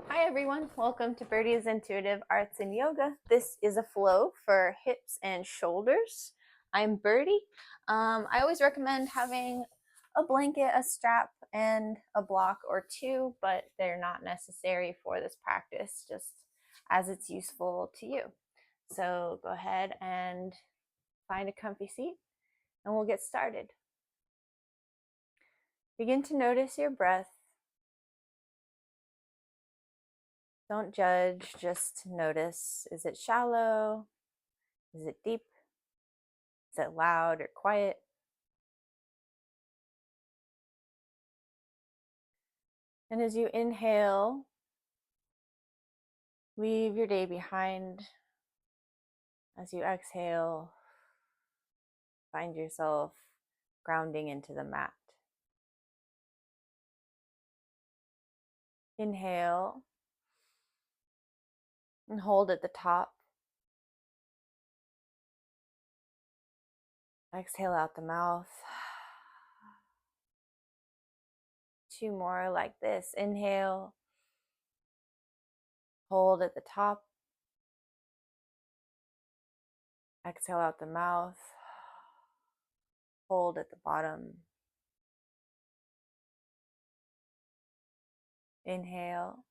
Hi everyone, welcome to Birdie's Intuitive Arts and Yoga. This is a flow for hips and shoulders. I'm Birdie. I always recommend having a blanket, a strap, and a block or two, but they're not necessary for this practice, just as it's useful to you. So go ahead and find a comfy seat and we'll get started. Begin to notice your breath. Don't judge, just notice. Is it shallow? Is it deep? Is it loud or quiet? And as you inhale, leave your day behind. As you exhale, find yourself grounding into the mat. Inhale and hold at the top. Exhale out the mouth. Two more like this. Inhale, hold at the top. Exhale out the mouth. Hold at the bottom. Inhale.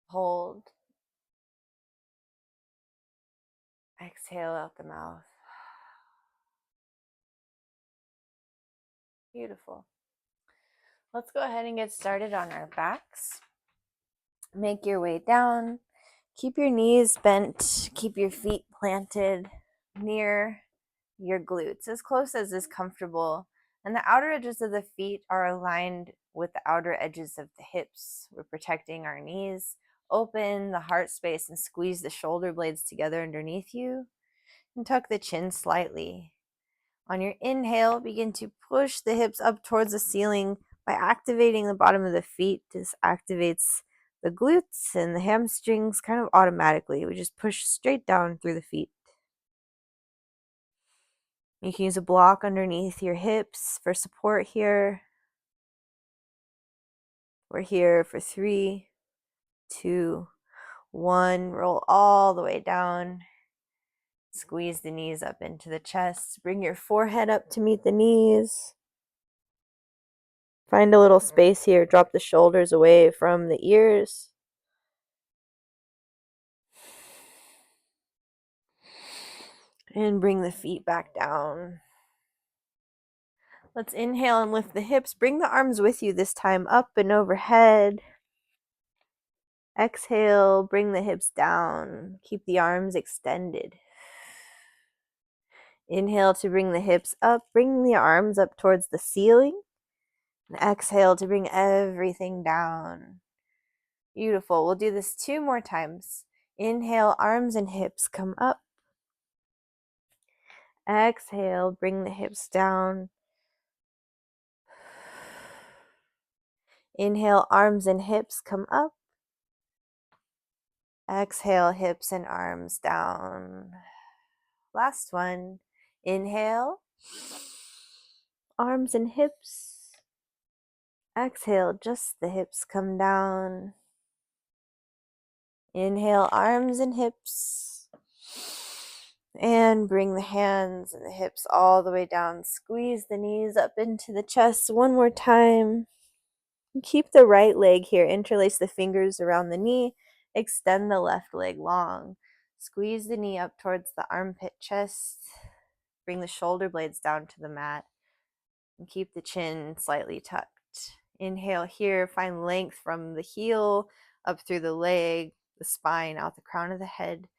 Hold. Exhale out the mouth. Beautiful. Let's go ahead and get started on our backs. Make your way down. Keep your knees bent. Keep your feet planted near your glutes, as close as is comfortable. And the outer edges of the feet are aligned with the outer edges of the hips. We're protecting our knees. Open the heart space and squeeze the shoulder blades together underneath you. And tuck the chin slightly. On your inhale, begin to push the hips up towards the ceiling by activating the bottom of the feet. This activates the glutes and the hamstrings kind of automatically. We just push straight down through the feet. You can use a block underneath your hips for support here. We're here for 3, 2, 1. Roll all the way down. Squeeze the knees up into the chest. Bring your forehead up to meet the knees. Find a little space here. Drop the shoulders away from the ears. And bring the feet back down. Let's inhale and lift the hips. Bring the arms with you this time, up and overhead. Exhale, bring the hips down. Keep the arms extended. Inhale to bring the hips up. Bring the arms up towards the ceiling. And exhale to bring everything down. Beautiful. We'll do this 2 more times. Inhale, arms and hips come up. Exhale, bring the hips down. Inhale, arms and hips come up. Exhale, hips and arms down. Last one. Inhale, arms and hips. Exhale, just the hips come down. Inhale, arms and hips. And bring the hands and the hips all the way down. Squeeze the knees up into the chest one more time. Keep the right leg here. Interlace the fingers around the knee. Extend the left leg long. Squeeze the knee up towards the armpit chest. Bring the shoulder blades down to the mat. And keep the chin slightly tucked. Inhale here. Find length from the heel up through the leg, the spine, out the crown of the head.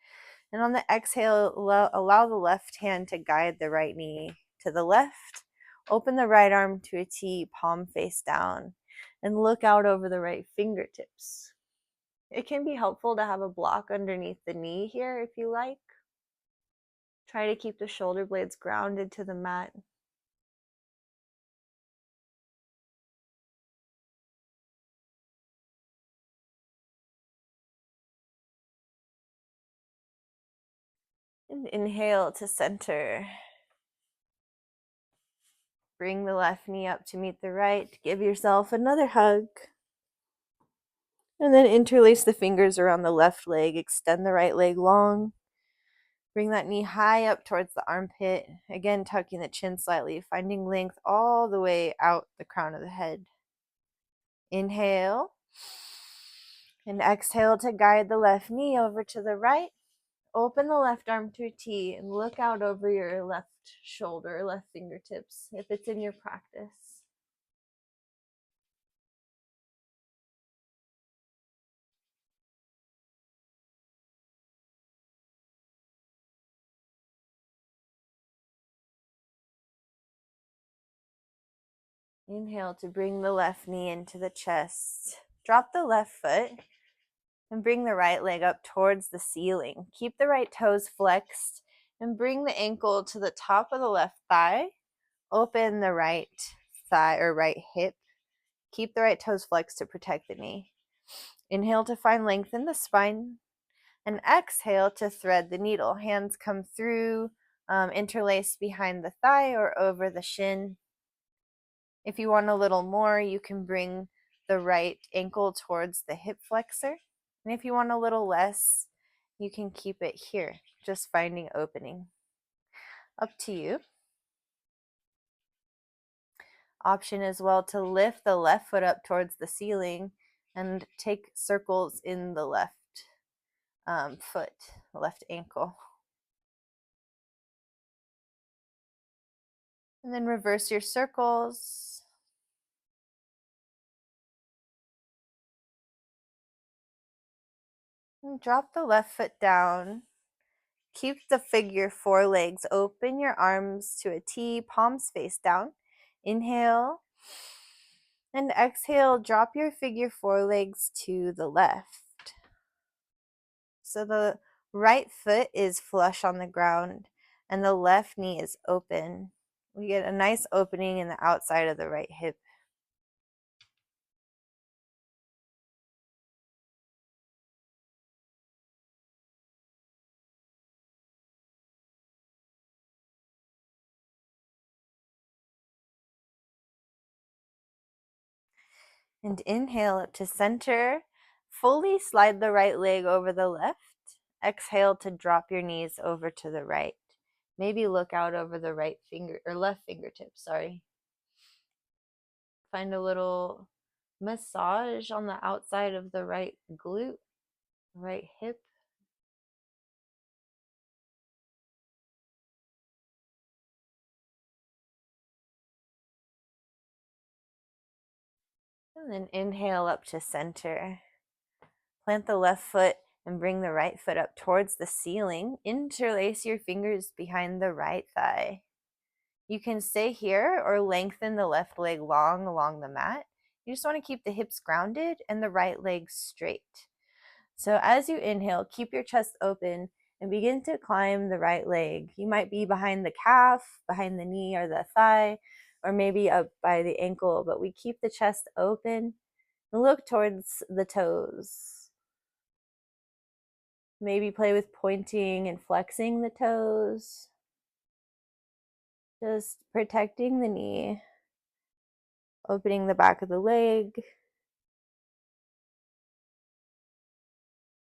And on the exhale, allow the left hand to guide the right knee to the left. Open the right arm to a T, palm face down, and look out over the right fingertips. It can be helpful to have a block underneath the knee here if you like. Try to keep the shoulder blades grounded to the mat. And inhale to center. Bring the left knee up to meet the right. Give yourself another hug. And then interlace the fingers around the left leg. Extend the right leg long. Bring that knee high up towards the armpit. Again, tucking the chin slightly, finding length all the way out the crown of the head. Inhale. And exhale to guide the left knee over to the right. Open the left arm to a T and look out over your left shoulder, left fingertips, if it's in your practice. Inhale to bring the left knee into the chest. Drop the left foot and bring the right leg up towards the ceiling. Keep the right toes flexed and bring the ankle to the top of the left thigh. Open the right thigh or right hip. Keep the right toes flexed to protect the knee. Inhale to find length in the spine. And exhale to thread the needle. Hands come through, interlace behind the thigh or over the shin. If you want a little more, you can bring the right ankle towards the hip flexor. And if you want a little less, you can keep it here, just finding opening. Up to you. Option as well to lift the left foot up towards the ceiling and take circles in the left foot, left ankle. And then reverse your circles. And drop the left foot down. Keep the figure 4 legs open, your arms to a T, palms face down. Inhale. And exhale, drop your figure 4 legs to the left. So the right foot is flush on the ground and the left knee is open. We get a nice opening in the outside of the right hip. And inhale up to center. Fully slide the right leg over the left. Exhale to drop your knees over to the right. Maybe look out over the right finger or left fingertip, sorry. Find a little massage on the outside of the right glute, right hip. And then inhale up to center. Plant the left foot and bring the right foot up towards the ceiling. Interlace your fingers behind the right thigh. You can stay here or lengthen the left leg long along the mat. You just want to keep the hips grounded and the right leg straight. So as you inhale, keep your chest open and begin to climb the right leg. You might be behind the calf, behind the knee or the thigh, or maybe up by the ankle, but we keep the chest open and look towards the toes. Maybe play with pointing and flexing the toes. Just protecting the knee. Opening the back of the leg.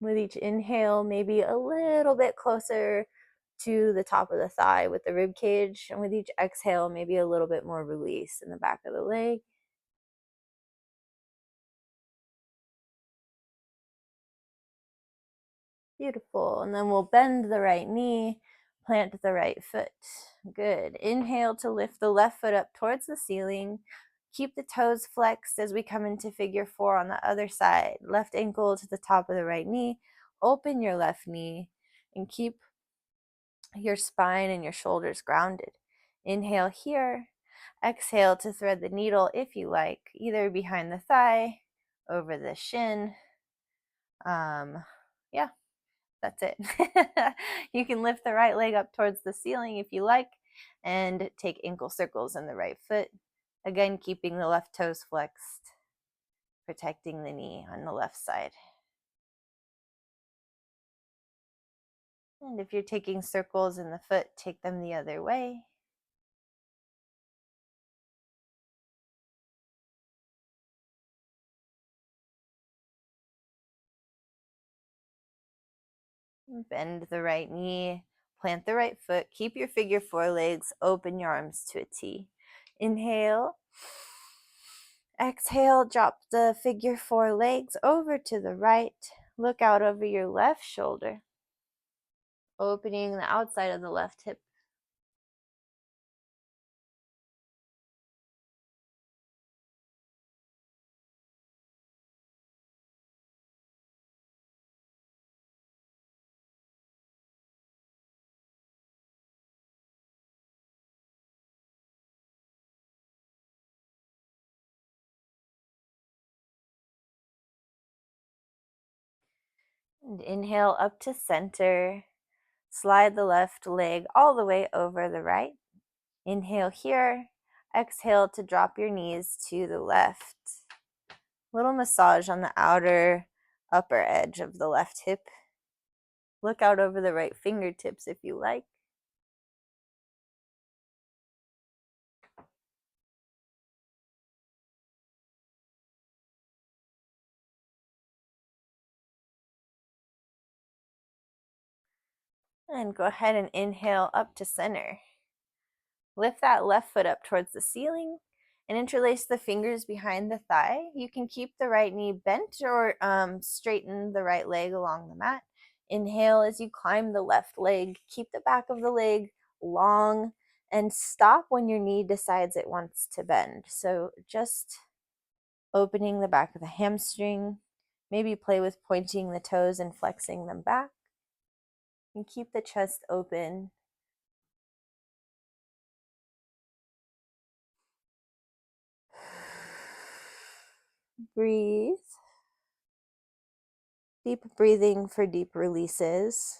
With each inhale, maybe a little bit closer to the top of the thigh with the rib cage. And with each exhale, maybe a little bit more release in the back of the leg. Beautiful. And then we'll bend the right knee, plant the right foot. Good. Inhale to lift the left foot up towards the ceiling. Keep the toes flexed as we come into figure 4 on the other side. Left ankle to the top of the right knee. Open your left knee and keep your spine and your shoulders grounded. Inhale here. Exhale to thread the needle if you like, either behind the thigh, over the shin. Yeah, that's it. You can lift the right leg up towards the ceiling if you like and take ankle circles in the right foot. Again, keeping the left toes flexed, protecting the knee on the left side. And if you're taking circles in the foot, take them the other way. Bend the right knee, plant the right foot, keep your figure four legs, open your arms to a T. Inhale. Exhale, drop the figure four legs over to the right. Look out over your left shoulder, opening the outside of the left hip. And inhale up to center. Slide the left leg all the way over the right. Inhale here. Exhale to drop your knees to the left. Little massage on the outer upper edge of the left hip. Look out over the right fingertips if you like. And go ahead and inhale up to center. Lift that left foot up towards the ceiling and interlace the fingers behind the thigh. You can keep the right knee bent or straighten the right leg along the mat. Inhale as you climb the left leg. Keep the back of the leg long and stop when your knee decides it wants to bend. So just opening the back of the hamstring. Maybe play with pointing the toes and flexing them back. And keep the chest open. Breathe. Deep breathing for deep releases.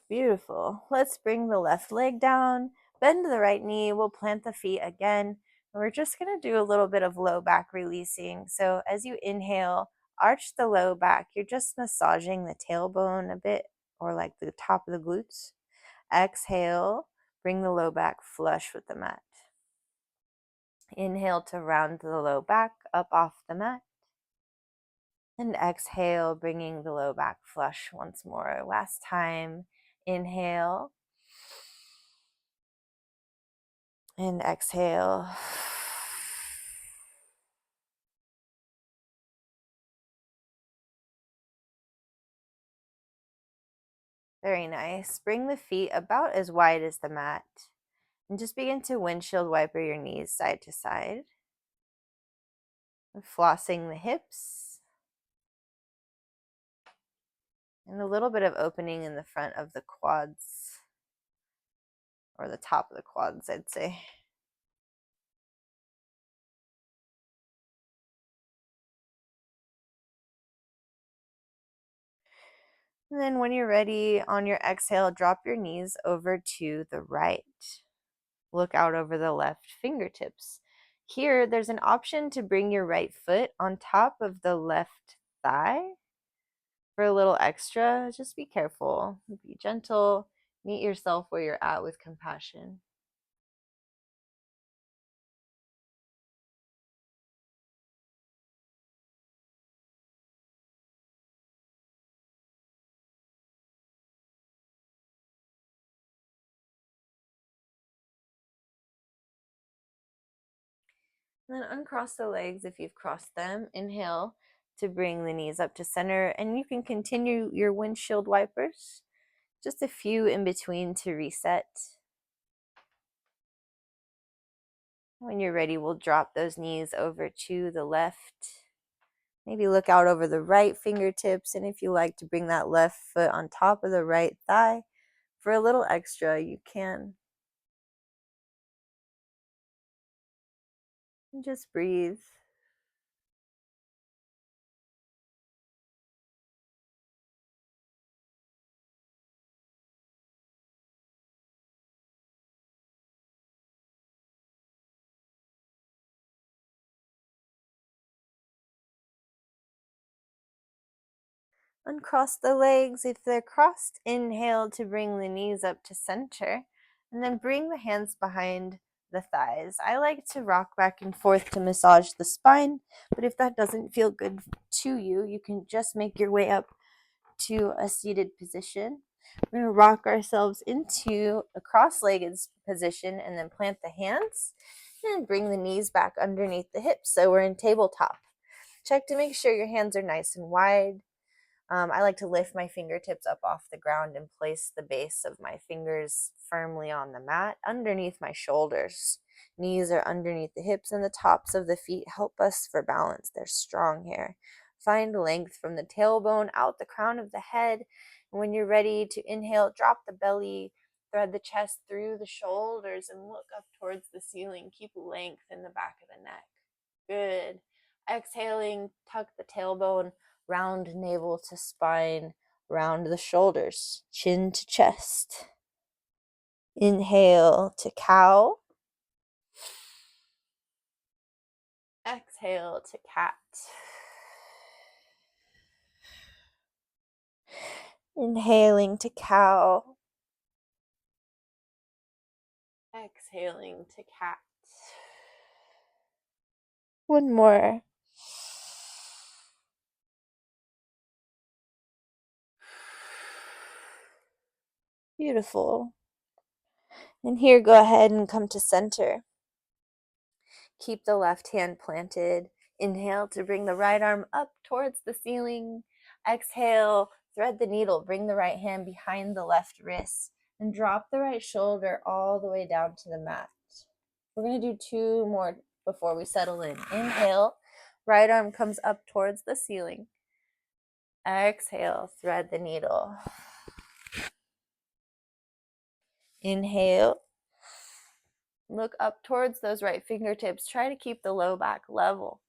Beautiful. Let's bring the left leg down, bend the right knee. We'll plant the feet again. And we're just going to do a little bit of low back releasing. So as you inhale, arch the low back. You're just massaging the tailbone a bit, or like the top of the glutes. Exhale, bring the low back flush with the mat. Inhale to round the low back up off the mat. And exhale, bringing the low back flush once more. Last time, inhale. And exhale. Very nice. Bring the feet about as wide as the mat. And just begin to windshield wiper your knees side to side. Flossing the hips. And a little bit of opening in the front of the quads. Or the top of the quads, I'd say. And then when you're ready, on your exhale, drop your knees over to the right. Look out over the left fingertips. Here, there's an option to bring your right foot on top of the left thigh for a little extra. Just be careful, be gentle, meet yourself where you're at with compassion. And then uncross the legs if you've crossed them. Inhale to bring the knees up to center, and you can continue your windshield wipers. Just a few in between to reset. When you're ready, we'll drop those knees over to the left. Maybe look out over the right fingertips, and if you like to bring that left foot on top of the right thigh for a little extra, you can. And just breathe. Uncross the legs if they're crossed. Inhale to bring the knees up to center. And then bring the hands behind the thighs. I like to rock back and forth to massage the spine, but if that doesn't feel good to you, you can just make your way up to a seated position. We're going to rock ourselves into a cross-legged position and then plant the hands and bring the knees back underneath the hips. So we're in tabletop. Check to make sure your hands are nice and wide. I like to lift my fingertips up off the ground and place the base of my fingers firmly on the mat underneath my shoulders. Knees are underneath the hips and the tops of the feet help us for balance. They're strong here. Find length from the tailbone out the crown of the head. And when you're ready to inhale, drop the belly, thread the chest through the shoulders, and look up towards the ceiling. Keep length in the back of the neck. Good. Exhaling, tuck the tailbone, round navel to spine, round the shoulders, chin to chest. Inhale to cow. Exhale to cat. Inhaling to cow. Exhaling to cat. One more. Beautiful. And here, go ahead and come to center. Keep the left hand planted. Inhale to bring the right arm up towards the ceiling. Exhale, thread the needle. Bring the right hand behind the left wrist and drop the right shoulder all the way down to the mat. We're going to do 2 more before we settle in. Inhale, right arm comes up towards the ceiling. Exhale, thread the needle. Inhale, look up towards those right fingertips. Try to keep the low back level.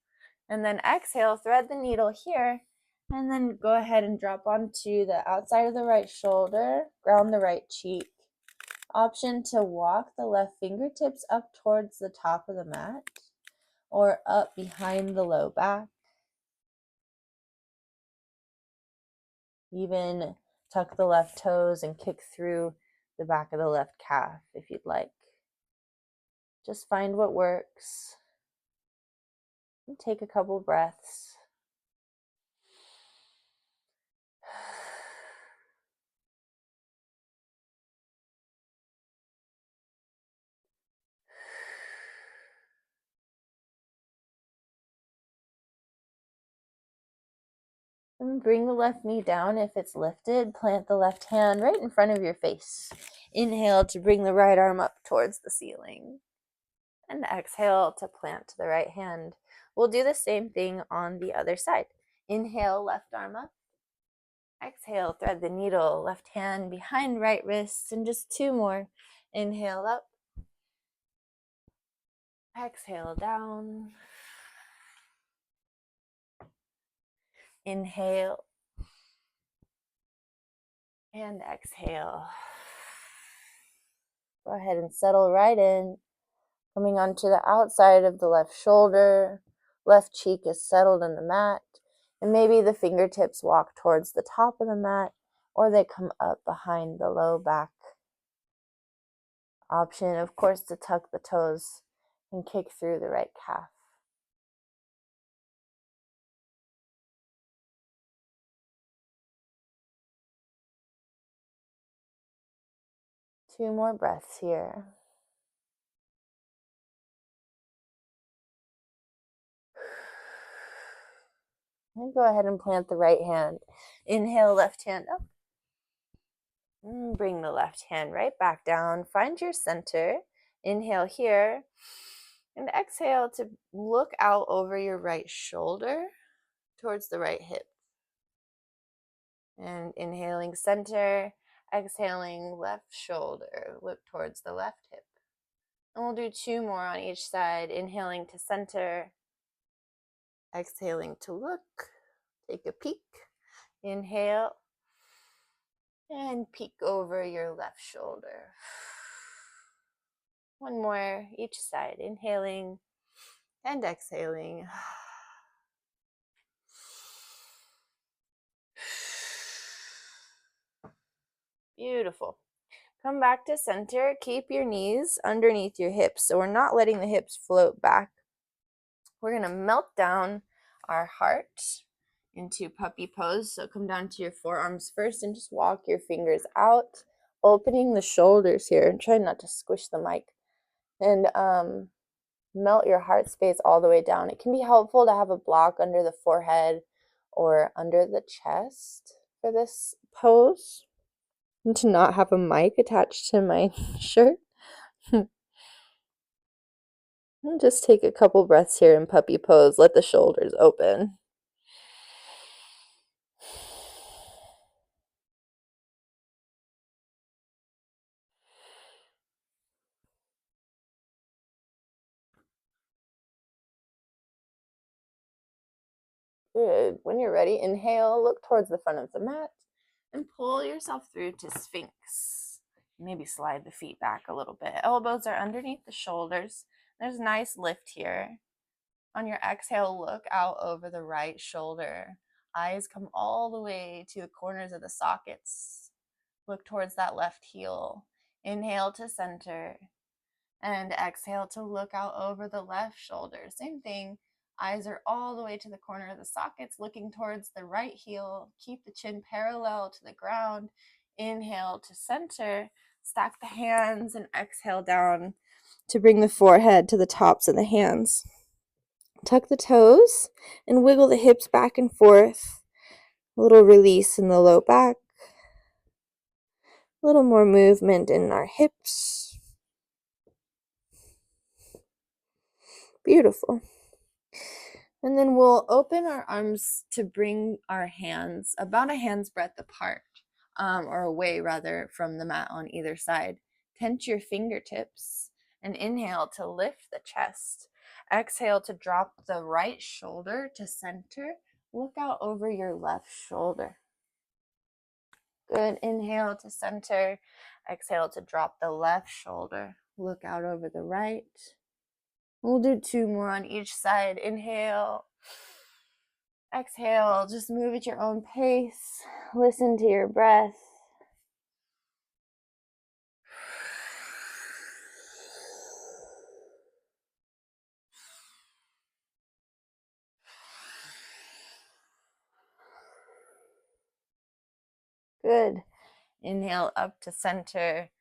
And then exhale, thread the needle here. And then go ahead and drop onto the outside of the right shoulder. Ground the right cheek. Option to walk the left fingertips up towards the top of the mat or up behind the low back. Even tuck the left toes and kick through the back of the left calf if you'd like. Just find what works. And take a couple breaths. And bring the left knee down if it's lifted. Plant the left hand right in front of your face. Inhale to bring the right arm up towards the ceiling. And exhale to plant the right hand. We'll do the same thing on the other side. Inhale, left arm up. Exhale, thread the needle, left hand behind right wrist, and just 2 more. Inhale up. Exhale down. Inhale. And exhale. Go ahead and settle right in. Coming onto the outside of the left shoulder. Left cheek is settled in the mat. And maybe the fingertips walk towards the top of the mat or they come up behind the low back. Option, of course, to tuck the toes and kick through the right calf. Two more breaths here. And go ahead and plant the right hand. Inhale, left hand up. And bring the left hand right back down. Find your center. Inhale here. And exhale to look out over your right shoulder towards the right hip. And inhaling center. Exhaling left shoulder. Look towards the left hip. And we'll do 2 more on each side. Inhaling to center. Exhaling to look. Take a peek. Inhale. And peek over your left shoulder. 1 more each side. Inhaling and exhaling. Beautiful. Come back to center. Keep your knees underneath your hips. So we're not letting the hips float back. We're going to melt down our heart into puppy pose. So come down to your forearms first and just walk your fingers out, opening the shoulders here, and try not to squish the mic. And melt your heart space all the way down. It can be helpful to have a block under the forehead or under the chest for this pose, and to not have a mic attached to my shirt. And just take a couple breaths here in puppy pose. Let the shoulders open. Good. When you're ready, inhale, look towards the front of the mat, and pull yourself through to Sphinx. Maybe slide the feet back a little bit. Elbows are underneath the shoulders. There's a nice lift here. On your exhale, look out over the right shoulder. Eyes come all the way to the corners of the sockets. Look towards that left heel. Inhale to center. And exhale to look out over the left shoulder. Same thing. Eyes are all the way to the corner of the sockets, looking towards the right heel. Keep the chin parallel to the ground. Inhale to center. Stack the hands and exhale down to bring the forehead to the tops of the hands. Tuck the toes and wiggle the hips back and forth. A little release in the low back. A little more movement in our hips. Beautiful. And then we'll open our arms to bring our hands about a hand's breadth apart, or away rather from the mat on either side. Tense your fingertips and inhale to lift the chest. Exhale to drop the right shoulder to center. Look out over your left shoulder. Good. Inhale to center. Exhale to drop the left shoulder. Look out over the right. We'll do 2 more on each side. Inhale. Exhale. Just move at your own pace. Listen to your breath. Good. Inhale up to center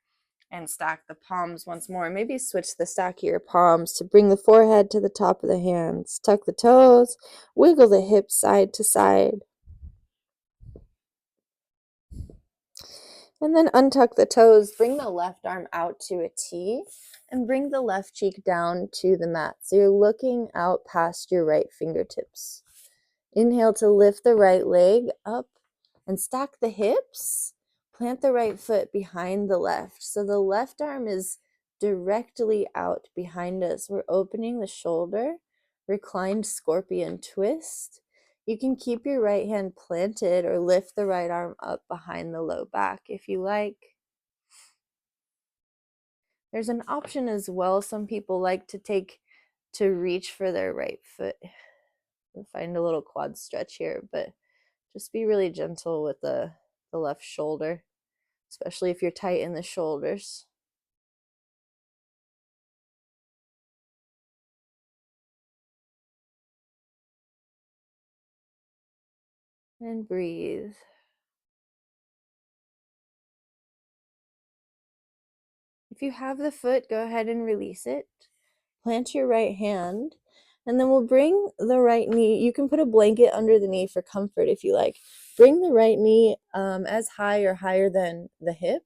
and stack the palms once more. Maybe switch the stack of your palms to bring the forehead to the top of the hands. Tuck the toes. Wiggle the hips side to side. And then untuck the toes, bring the left arm out to a T, and bring the left cheek down to the mat. So you're looking out past your right fingertips. Inhale to lift the right leg up and stack the hips. Plant the right foot behind the left. So the left arm is directly out behind us. We're opening the shoulder, reclined scorpion twist. You can keep your right hand planted or lift the right arm up behind the low back if you like. There's an option as well. Some people like to reach for their right foot. You'll find a little quad stretch here, but just be really gentle with the left shoulder, especially if you're tight in the shoulders. And breathe. If you have the foot, go ahead and release it. Plant your right hand, and then we'll bring the right knee. You can put a blanket under the knee for comfort if you like. Bring the right knee as high or higher than the hip,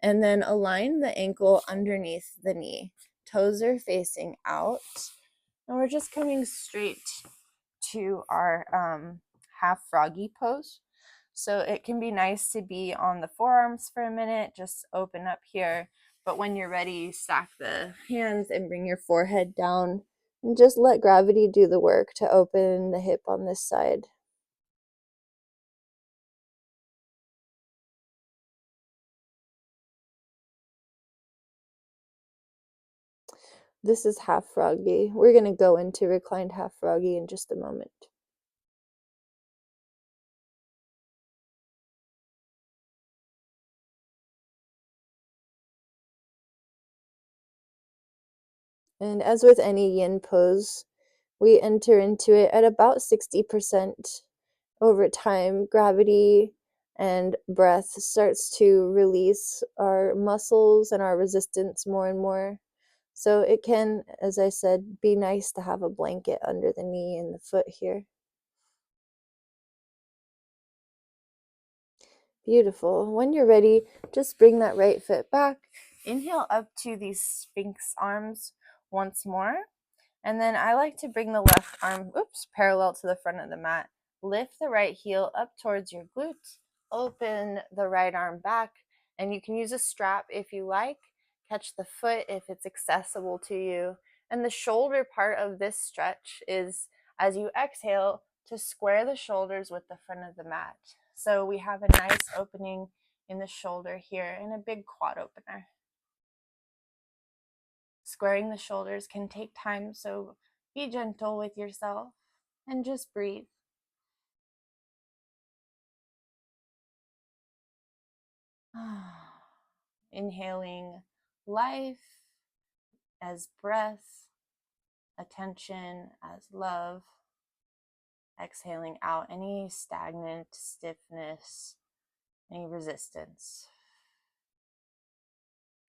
and then align the ankle underneath the knee. Toes are facing out, and we're just coming straight to our half froggy pose. So it can be nice to be on the forearms for a minute, just open up here. But when you're ready, you stack the hands and bring your forehead down and just let gravity do the work to open the hip on this side. This is half froggy. We're going to go into reclined half froggy in just a moment. And as with any yin pose, we enter into it at about 60%. Over time, gravity and breath starts to release our muscles and our resistance more and more. So it can, as I said, be nice to have a blanket under the knee and the foot here. Beautiful. When you're ready, just bring that right foot back. Inhale up to these Sphinx arms once more. And then I like to bring the left arm, parallel to the front of the mat. Lift the right heel up towards your glute. Open the right arm back. And you can use a strap if you like. Catch the foot if it's accessible to you. And the shoulder part of this stretch is, as you exhale, to square the shoulders with the front of the mat. So we have a nice opening in the shoulder here and a big quad opener. Squaring the shoulders can take time, so be gentle with yourself and just breathe. Inhaling life as breath, attention as love. Exhaling out any stagnant stiffness, any resistance.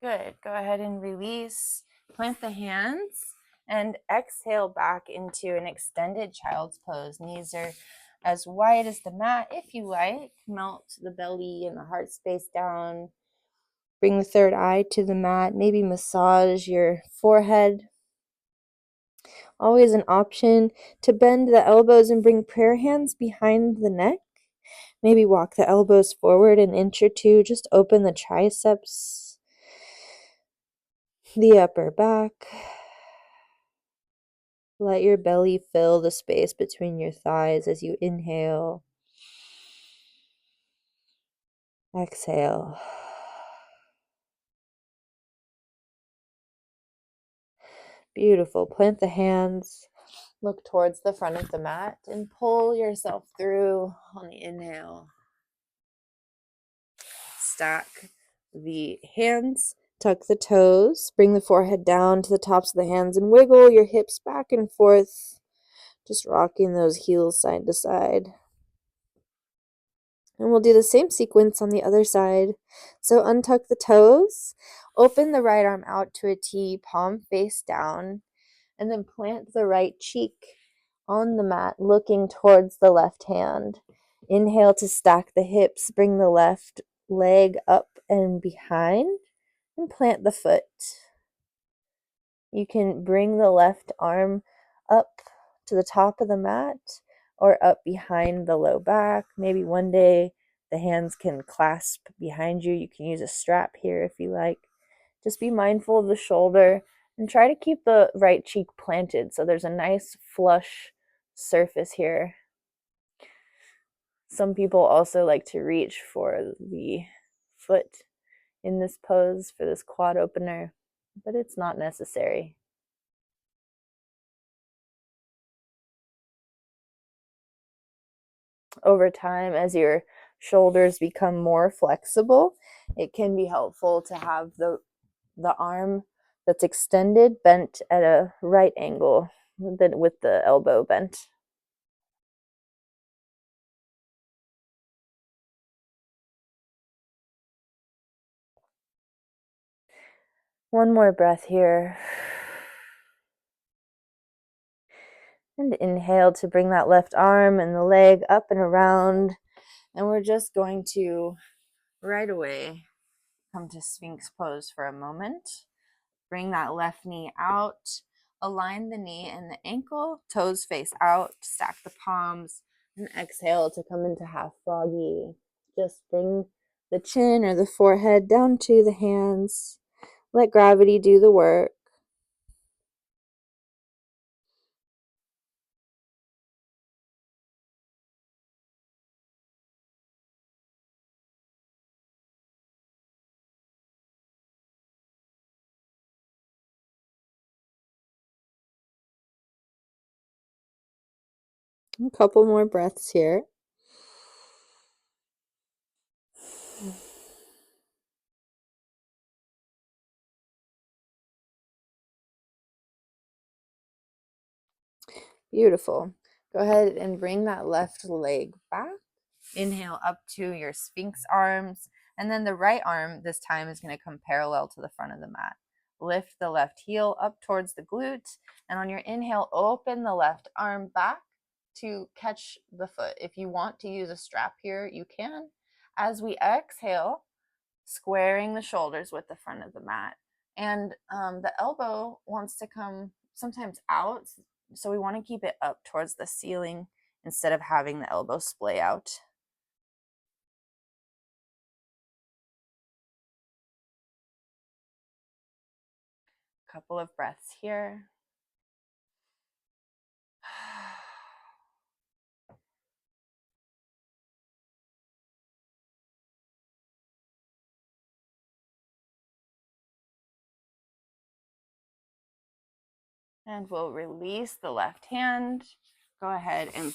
Good. Go ahead and release. Plant the hands and exhale back into an extended child's pose. Knees are as wide as the mat if you like. Melt the belly and the heart space down. Bring the third eye to the mat. Maybe massage your forehead. Always an option to bend the elbows and bring prayer hands behind the neck. Maybe walk the elbows forward an inch or two. Just open the triceps, the upper back. Let your belly fill the space between your thighs as you inhale. Exhale. Beautiful. Plant the hands. Look towards the front of the mat and pull yourself through on the inhale. Stack the hands. Tuck the toes. Bring the forehead down to the tops of the hands and wiggle your hips back and forth. Just rocking those heels side to side. And we'll do the same sequence on the other side. So untuck the toes, open the right arm out to a T, palm face down, and then plant the right cheek on the mat, looking towards the left hand. Inhale to stack the hips, bring the left leg up and behind, and plant the foot. You can bring the left arm up to the top of the mat or up behind the low back. Maybe one day the hands can clasp behind you. You can use a strap here if you like. Just be mindful of the shoulder and try to keep the right cheek planted so there's a nice flush surface here. Some people also like to reach for the foot in this pose for this quad opener, but it's not necessary. Over time, as your shoulders become more flexible, it can be helpful to have the arm that's extended bent at a right angle with the elbow bent. One more breath here. And inhale to bring that left arm and the leg up and around. And we're just going to right away come to Sphinx pose for a moment. Bring that left knee out. Align the knee and the ankle. Toes face out. Stack the palms. And exhale to come into half froggy. Just bring the chin or the forehead down to the hands. Let gravity do the work. A couple more breaths here. Beautiful. Go ahead and bring that left leg back. Inhale up to your Sphinx arms. And then the right arm this time is going to come parallel to the front of the mat. Lift the left heel up towards the glute. And on your inhale, open the left arm back to catch the foot. If you want to use a strap here, you can. As we exhale, squaring the shoulders with the front of the mat. And the elbow wants to come sometimes out, so we want to keep it up towards the ceiling instead of having the elbow splay out. Couple of breaths here. And we'll release the left hand. Go ahead and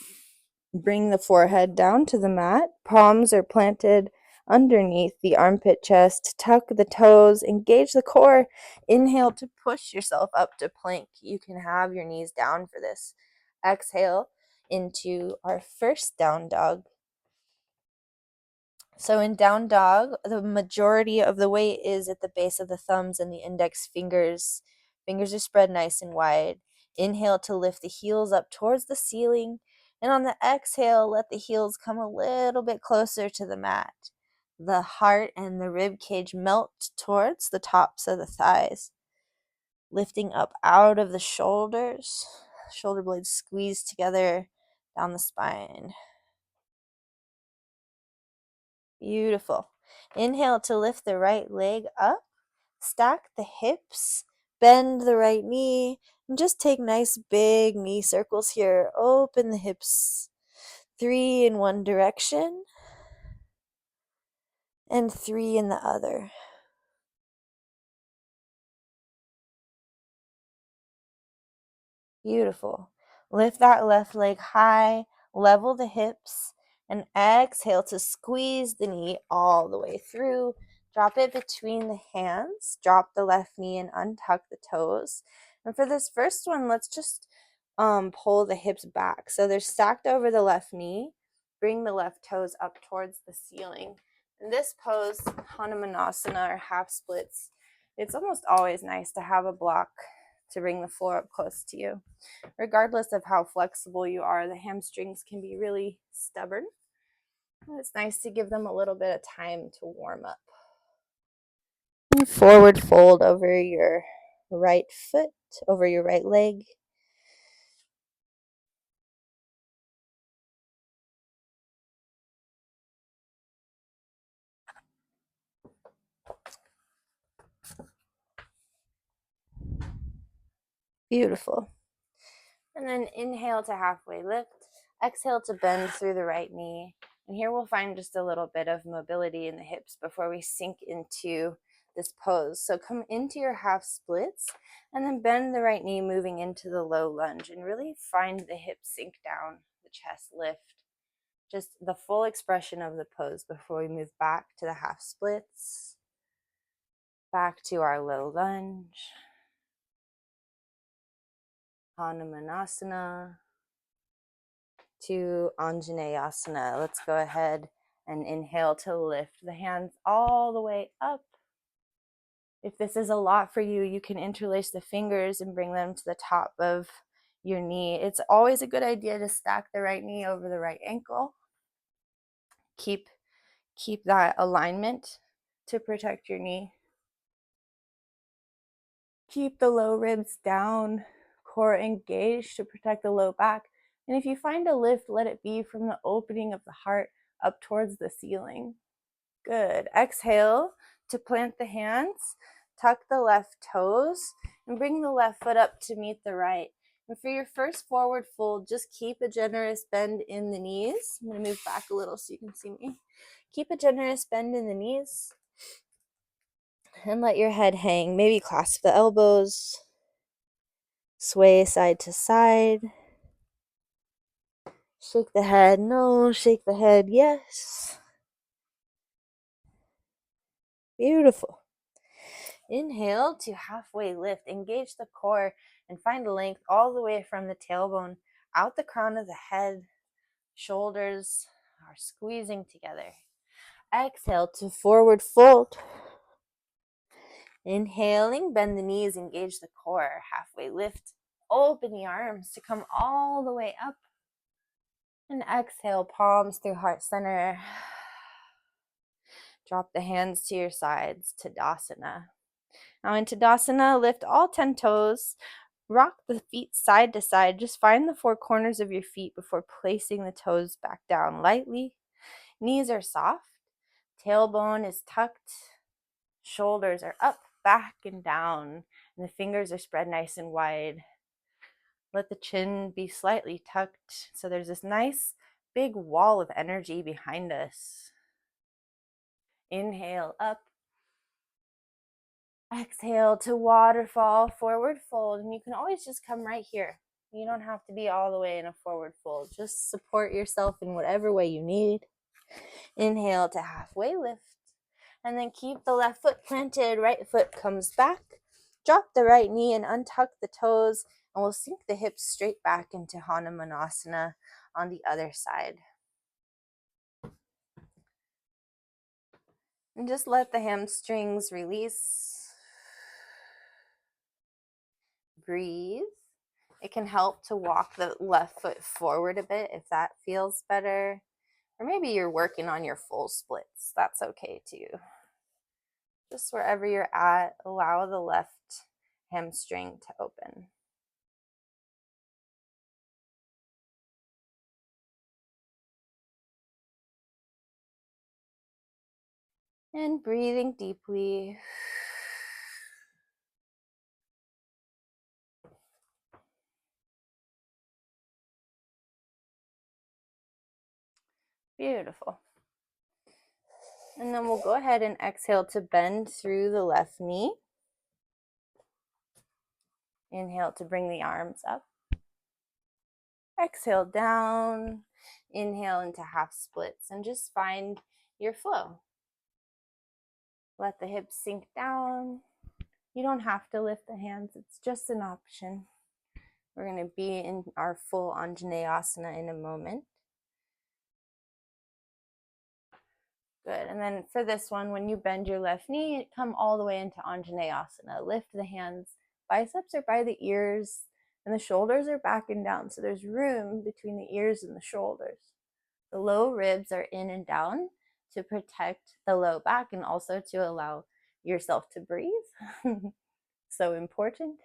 bring the forehead down to the mat. Palms are planted underneath the armpit chest. Tuck the toes, engage the core. Inhale to push yourself up to plank. You can have your knees down for this. Exhale into our first down dog. So in down dog, the majority of the weight is at the base of the thumbs and the index fingers. Fingers are spread nice and wide. Inhale to lift the heels up towards the ceiling. And on the exhale, let the heels come a little bit closer to the mat. The heart and the rib cage melt towards the tops of the thighs. Lifting up out of the shoulders. Shoulder blades squeeze together down the spine. Beautiful. Inhale to lift the right leg up. Stack the hips. Bend the right knee. And just take nice big knee circles here. Open the hips. 3 in one direction. And 3 in the other. Beautiful. Lift that left leg high. Level the hips. And exhale to squeeze the knee all the way through. Drop it between the hands. Drop the left knee and untuck the toes. And for this first one, let's just pull the hips back. So they're stacked over the left knee. Bring the left toes up towards the ceiling. In this pose, Hanumanasana or half splits, it's almost always nice to have a block to bring the floor up close to you. Regardless of how flexible you are, the hamstrings can be really stubborn. And it's nice to give them a little bit of time to warm up. And forward fold over your right foot, over your right leg. Beautiful. And then inhale to halfway lift. Exhale to bend through the right knee. And here we'll find just a little bit of mobility in the hips before we sink into this pose. So come into your half splits and then bend the right knee, moving into the low lunge, and really find the hips sink down, the chest lift. Just the full expression of the pose before we move back to the half splits, back to our low lunge, Hanumanasana, to Anjaneyasana. Let's go ahead and inhale to lift the hands all the way up. If this is a lot for you, you can interlace the fingers and bring them to the top of your knee. It's always a good idea to stack the right knee over the right ankle. Keep that alignment to protect your knee. Keep the low ribs down, core engaged to protect the low back. And if you find a lift, let it be from the opening of the heart up towards the ceiling. Good. Exhale to plant the hands, tuck the left toes, and bring the left foot up to meet the right. And for your first forward fold, just keep a generous bend in the knees. I'm going to move back a little so you can see me. Keep a generous bend in the knees. And let your head hang. Maybe clasp the elbows. Sway side to side. Shake the head. No. Shake the head. Yes. Beautiful. Inhale to halfway lift. Engage the core and find length all the way from the tailbone out the crown of the head. Shoulders are squeezing together. Exhale to forward fold. Inhaling, bend the knees, engage the core. Halfway lift. Open the arms to come all the way up. And exhale, palms through heart center. Drop the hands to your sides, Tadasana. Now in Tadasana, lift all 10 toes. Rock the feet side to side. Just find the 4 corners of your feet before placing the toes back down lightly. Knees are soft. Tailbone is tucked. Shoulders are up, back, and down. And the fingers are spread nice and wide. Let the chin be slightly tucked. So there's this nice big wall of energy behind us. Inhale up. Exhale to waterfall, forward fold. And you can always just come right here. You don't have to be all the way in a forward fold. Just support yourself in whatever way you need. Inhale to halfway lift. And then keep the left foot planted. Right foot comes back. Drop the right knee and untuck the toes. And we'll sink the hips straight back into Hanumanasana on the other side. And just let the hamstrings release. Breathe. It can help to walk the left foot forward a bit if that feels better. Or maybe you're working on your full splits. That's okay too. Just wherever you're at, allow the left hamstring to open. And breathing deeply. Beautiful. And then we'll go ahead and exhale to bend through the left knee. Inhale to bring the arms up. Exhale down. Inhale into half splits and just find your flow. Let the hips sink down. You don't have to lift the hands. It's just an option. We're going to be in our full Anjaneyasana in a moment. Good. And then for this one, when you bend your left knee, come all the way into Anjaneyasana. Lift the hands. Biceps are by the ears and the shoulders are back and down. So there's room between the ears and the shoulders. The low ribs are in and down to protect the low back and also to allow yourself to breathe. So important.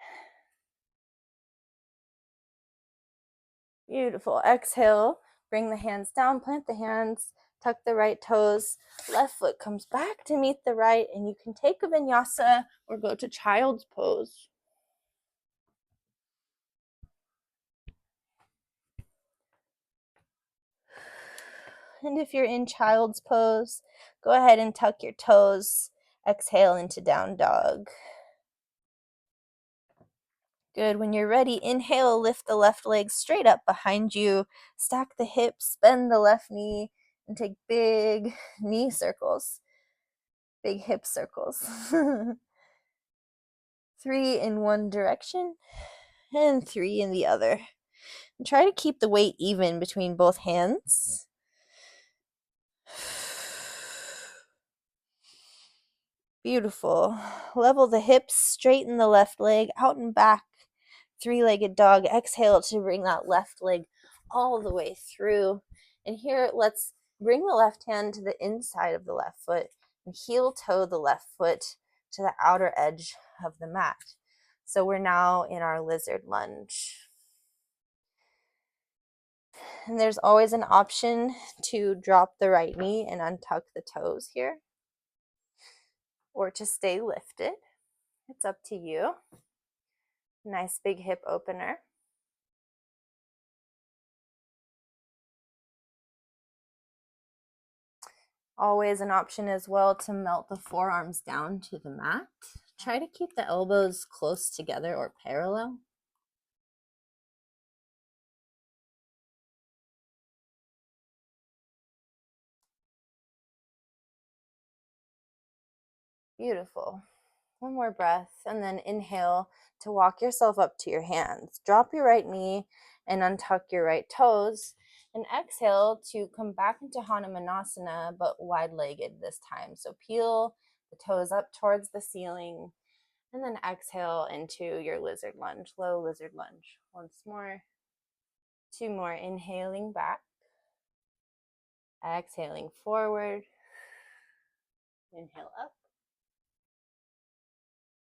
Beautiful. Exhale. Bring the hands down. Plant the hands. Tuck the right toes. Left foot comes back to meet the right. And you can take a vinyasa or go to child's pose. And if you're in child's pose, go ahead and tuck your toes. Exhale into down dog. Good. When you're ready, inhale, lift the left leg straight up behind you. Stack the hips, bend the left knee, and take big knee circles. Big hip circles. 3 in one direction and 3 in the other. And try to keep the weight even between both hands. Beautiful. Level the hips, straighten the left leg out and back. 3-legged dog. Exhale to bring that left leg all the way through. And here, let's bring the left hand to the inside of the left foot and heel toe the left foot to the outer edge of the mat. So we're now in our lizard lunge. And there's always an option to drop the right knee and untuck the toes here, or to stay lifted. It's up to you. Nice big hip opener. Always an option as well to melt the forearms down to the mat. Try to keep the elbows close together or parallel. Beautiful. One more breath, and then inhale to walk yourself up to your hands. Drop your right knee and untuck your right toes. And exhale to come back into Hanumanasana, but wide-legged this time. So peel the toes up towards the ceiling, and then exhale into your lizard lunge, low lizard lunge. Once more. 2 more, inhaling back. Exhaling forward. Inhale up.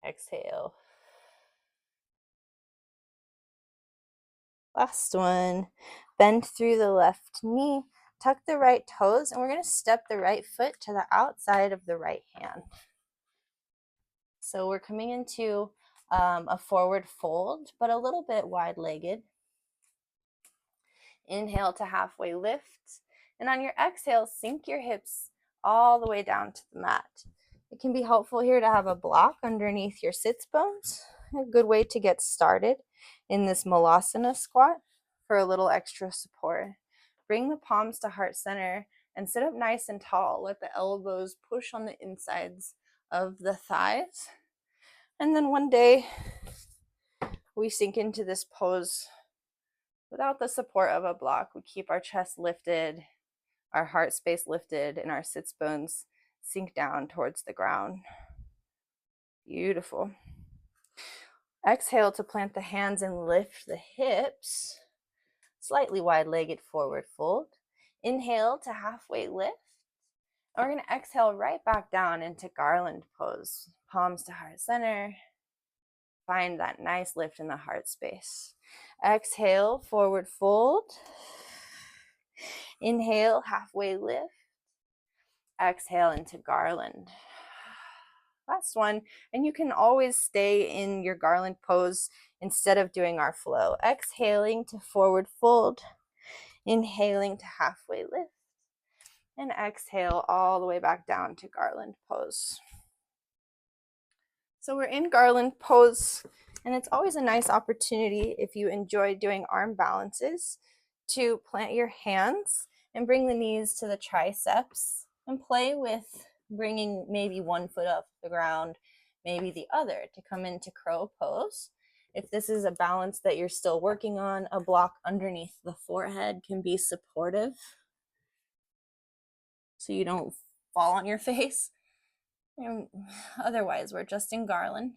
Exhale. Last one. Bend through the left knee, tuck the right toes, and we're going to step the right foot to the outside of the right hand. So we're coming into a forward fold, but a little bit wide-legged. Inhale to halfway lift, and on your exhale, sink your hips all the way down to the mat. It can be helpful here to have a block underneath your sits bones. A good way to get started in this Malasana squat for a little extra support. Bring the palms to heart center and sit up nice and tall. Let the elbows push on the insides of the thighs. And then one day we sink into this pose without the support of a block. We keep our chest lifted, our heart space lifted, and our sits bones sink down towards the ground. Beautiful. Exhale to plant the hands and lift the hips. Slightly wide-legged forward fold. Inhale to halfway lift. And we're going to exhale right back down into garland pose. Palms to heart center. Find that nice lift in the heart space. Exhale, forward fold. Inhale, halfway lift. Exhale into garland. Last one, and you can always stay in your garland pose instead of doing our flow. Exhaling to forward fold, inhaling to halfway lift, and exhale all the way back down to garland pose. So we're in garland pose, and it's always a nice opportunity if you enjoy doing arm balances to plant your hands and bring the knees to the triceps and play with bringing maybe one foot off the ground, maybe the other to come into crow pose. If this is a balance that you're still working on, a block underneath the forehead can be supportive so you don't fall on your face. And otherwise, we're just in garland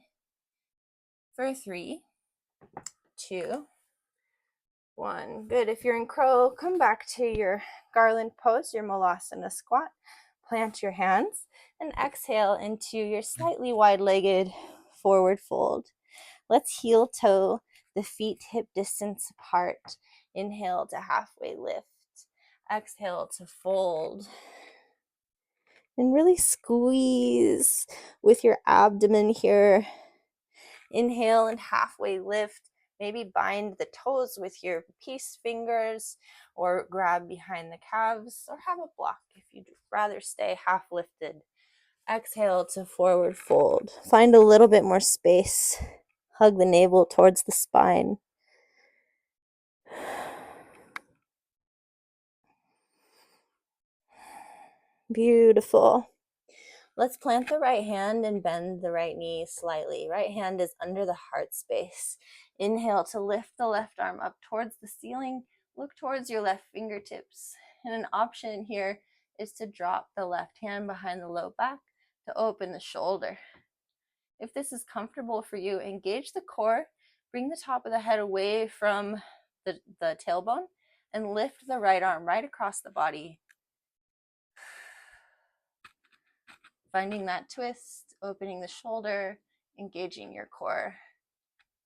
for 3, 2, 1. Good. If you're in crow, come back to your garland pose, your Malasana squat. Plant your hands and exhale into your slightly wide-legged forward fold. Let's heel toe the feet hip distance apart. Inhale to halfway lift. Exhale to fold. And really squeeze with your abdomen here. Inhale and halfway lift. Maybe bind the toes with your peace fingers or grab behind the calves or have a block if you'd rather stay half lifted. Exhale to forward fold. Find a little bit more space. Hug the navel towards the spine. Beautiful. Let's plant the right hand and bend the right knee slightly. Right hand is under the heart space. Inhale to lift the left arm up towards the ceiling. Look towards your left fingertips. And an option here is to drop the left hand behind the low back to open the shoulder. If this is comfortable for you, engage the core. Bring the top of the head away from the tailbone and lift the right arm right across the body. Finding that twist, opening the shoulder, engaging your core.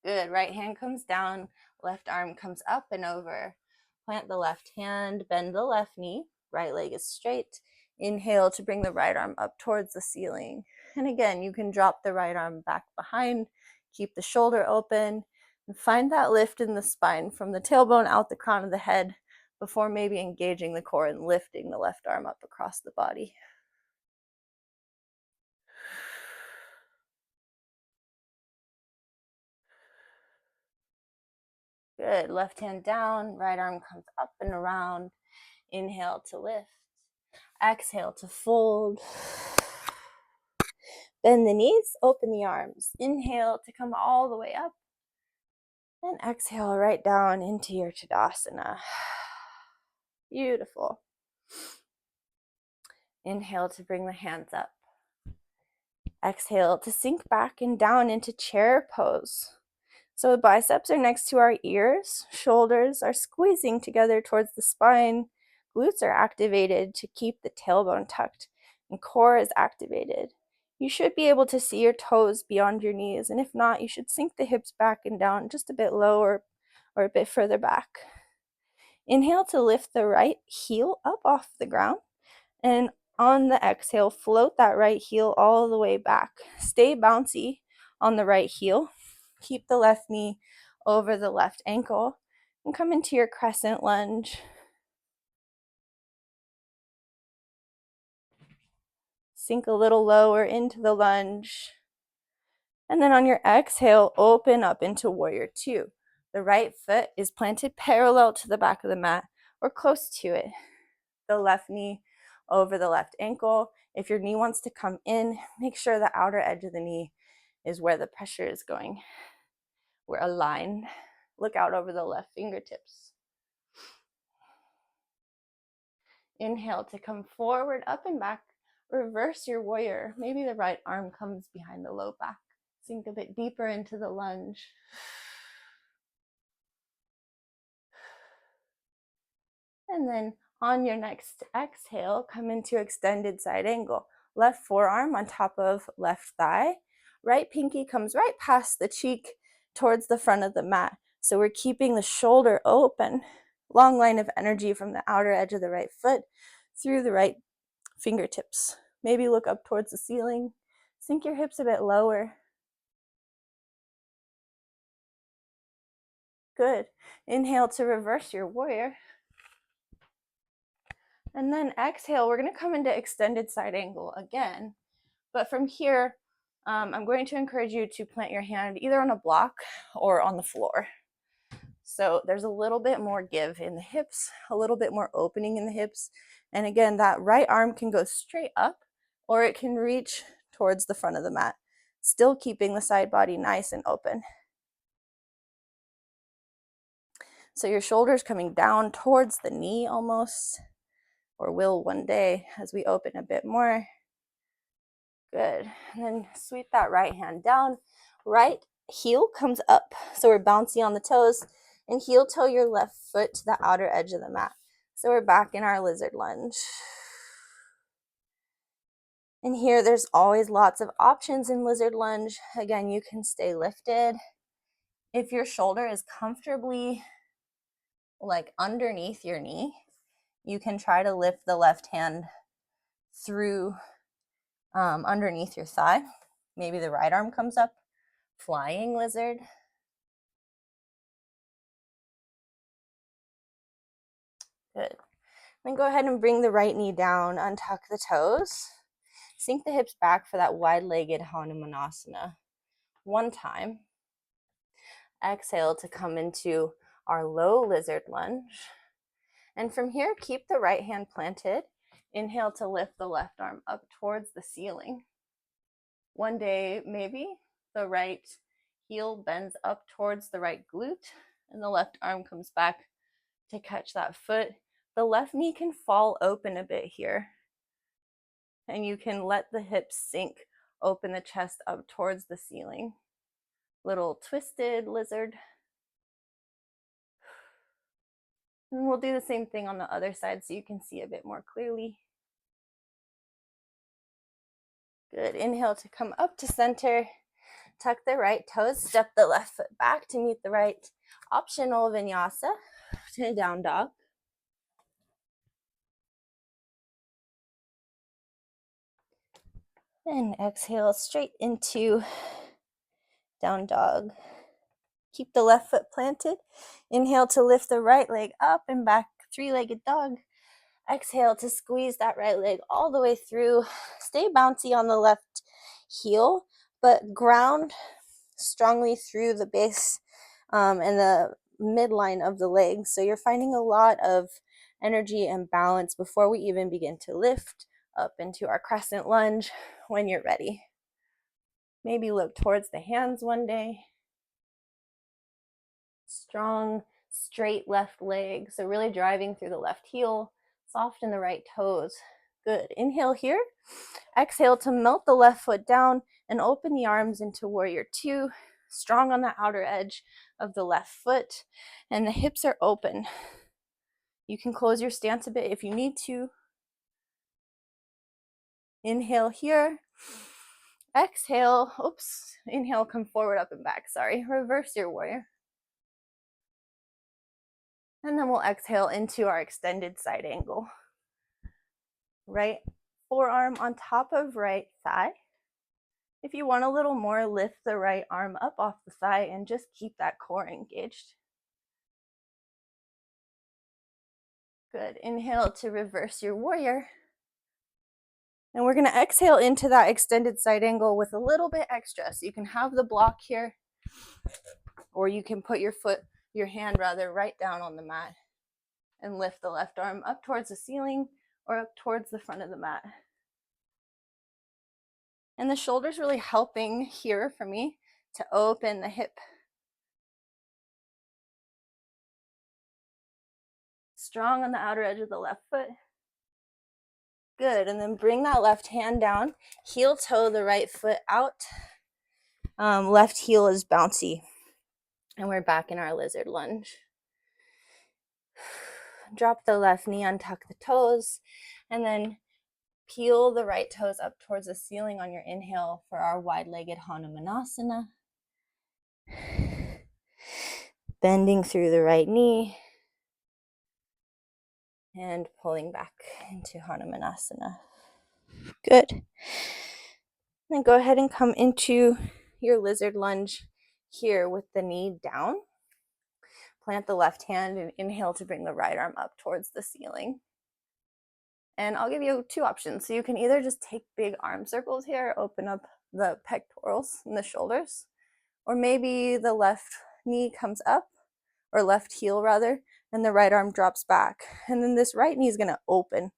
Good. Right hand comes down, left arm comes up and over. Plant the left hand, bend the left knee, right leg is straight. Inhale to bring the right arm up towards the ceiling. And again, you can drop the right arm back behind, keep the shoulder open, and find that lift in the spine from the tailbone out the crown of the head before maybe engaging the core and lifting the left arm up across the body. Good. Left hand down, right arm comes up and around. Inhale to lift. Exhale to fold. Bend the knees, open the arms. Inhale to come all the way up. And exhale right down into your Tadasana. Beautiful. Inhale to bring the hands up. Exhale to sink back and down into chair pose. So the biceps are next to our ears, shoulders are squeezing together towards the spine, glutes are activated to keep the tailbone tucked, and core is activated. You should be able to see your toes beyond your knees, and if not, you should sink the hips back and down just a bit lower or a bit further back. Inhale to lift the right heel up off the ground, and on the exhale, float that right heel all the way back. Stay bouncy on the right heel. Keep the left knee over the left ankle and come into your crescent lunge. Sink a little lower into the lunge. And then on your exhale, open up into warrior two. The right foot is planted parallel to the back of the mat or close to it. The left knee over the left ankle. If your knee wants to come in, make sure the outer edge of the knee is where the pressure is going. We're aligned. Look out over the left fingertips. Inhale to come forward, up and back. Reverse your warrior. Maybe the right arm comes behind the low back. Sink a bit deeper into the lunge. And then on your next exhale, come into extended side angle. Left forearm on top of left thigh. Right pinky comes right past the cheek towards the front of the mat. So we're keeping the shoulder open. Long line of energy from the outer edge of the right foot through the right fingertips. Maybe look up towards the ceiling. Sink your hips a bit lower. Good. Inhale to reverse your warrior. And then exhale, we're going to come into extended side angle again. But from here, I'm going to encourage you to plant your hand either on a block or on the floor. So there's a little bit more give in the hips, a little bit more opening in the hips. And again, that right arm can go straight up or it can reach towards the front of the mat, still keeping the side body nice and open. So your shoulders coming down towards the knee almost, or will one day as we open a bit more. Good. And then sweep that right hand down. Right heel comes up. So we're bouncy on the toes, and heel toe your left foot to the outer edge of the mat. So we're back in our lizard lunge. And here there's always lots of options in lizard lunge. Again, you can stay lifted. If your shoulder is comfortably like underneath your knee, you can try to lift the left hand through underneath your thigh. Maybe the right arm comes up, flying lizard. Good. Then go ahead and bring the right knee down, untuck the toes. Sink the hips back for that wide-legged Hanumanasana. One time. Exhale to come into our low lizard lunge. And from here, keep the right hand planted. Inhale to lift the left arm up towards the ceiling. One day, maybe the right heel bends up towards the right glute and the left arm comes back to catch that foot. The left knee can fall open a bit here. And you can let the hips sink, open the chest up towards the ceiling. Little twisted lizard. And we'll do the same thing on the other side so you can see a bit more clearly. Good. Inhale to come up to center. Tuck the right toes, step the left foot back to meet the right. Optional vinyasa to down dog. And exhale straight into down dog. Keep the left foot planted. Inhale to lift the right leg up and back, three-legged dog. Exhale to squeeze that right leg all the way through. Stay bouncy on the left heel, but ground strongly through the base and the midline of the leg. So you're finding a lot of energy and balance before we even begin to lift up into our crescent lunge when you're ready. Maybe look towards the hands one day. Strong, straight left leg. So really driving through the left heel, soften the right toes. Good. Inhale here. Exhale to melt the left foot down and open the arms into warrior two. Strong on the outer edge of the left foot, and the hips are open. You can close your stance a bit if you need to. Inhale here. Exhale. Oops. Inhale, come forward, up and back. Sorry. Reverse your warrior. And then we'll exhale into our extended side angle. Right forearm on top of right thigh. If you want a little more, lift the right arm up off the thigh and just keep that core engaged. Good. Inhale to reverse your warrior. And we're going to exhale into that extended side angle with a little bit extra. So you can have the block here, or you can put your hand right down on the mat and lift the left arm up towards the ceiling or up towards the front of the mat. And the shoulder's really helping here for me to open the hip. Strong on the outer edge of the left foot. Good. And then bring that left hand down. Heel toe the right foot out. Left heel is bouncy. And we're back in our lizard lunge. Drop the left knee, untuck the toes, and then peel the right toes up towards the ceiling on your inhale for our wide-legged Hanumanasana. Bending through the right knee and pulling back into Hanumanasana. Good. Then go ahead and come into your lizard lunge here with the knee down. Plant the left hand and inhale to bring the right arm up towards the ceiling. And I'll give you two options. So you can either just take big arm circles here, open up the pectorals and the shoulders, or maybe the left knee comes up, or left heel rather, and the right arm drops back. And then this right knee is going to open,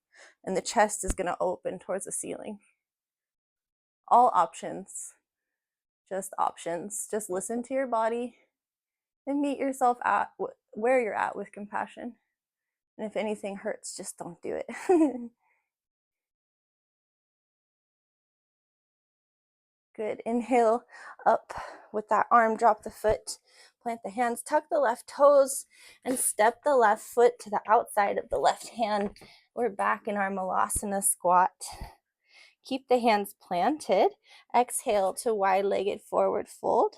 and the chest is going to open towards the ceiling. All options, just options. Just listen to your body and meet yourself at where you're at with compassion. And if anything hurts, just don't do it. Good. Inhale up with that arm, drop the foot, plant the hands, tuck the left toes, and step the left foot to the outside of the left hand. We're back in our Malasana squat. Keep the hands planted. Exhale to wide-legged forward fold.